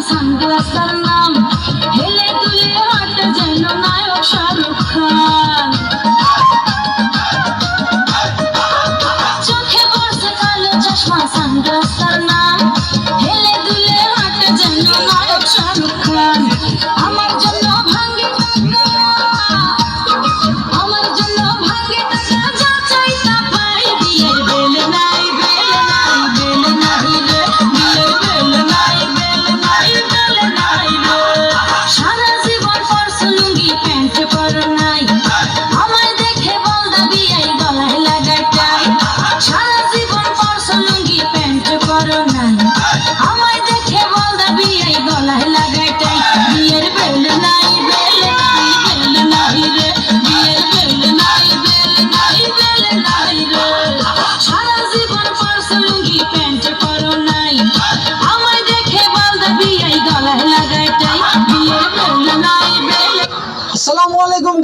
সানগ্লাসের নাম হেলে দুলে হাঁটে যেন নায়ক শাহরুখ খান। চোখে পড়ছে কালো চশমা সানগ্লাসের নাম হেলে দুলে হাঁটে যেন নায়ক শাহরুখ খান। আমার জন্য ভাঙ্গে টাকা, আমার জন্য ভাঙ্গে টাকা, যা চাই তা পাই। বিয়ের বেল নাই, বেল নাই, বেল নাই রে, বিয়ের বেল নাই, বেল নাই, বেল নাই রে। সারা জীবন পরছো লুঙ্গি প্যান্ট পরো নাই, আমায় দেখে বল দাবি এই গলায় লাগাই টাই। সারা জীবন পরছো লুঙ্গি প্যান্ট পরো নাই, আমায় দেখে বল দাবি এই গলায় লাগাই টাই। বিয়ের বেল নাই, বেল নাই, বেল নাই রে, বিয়ের বেল নাই, বেল নাই, বেল নাই রে। সারা জীবন পরছো লুঙ্গি প্যান্ট পরো নাই, আমায় দেখে বল দাবি এই গলায় লাগাই টাই। বিয়ের বেল নাই, বেল। আসসালামু আলাইকুম।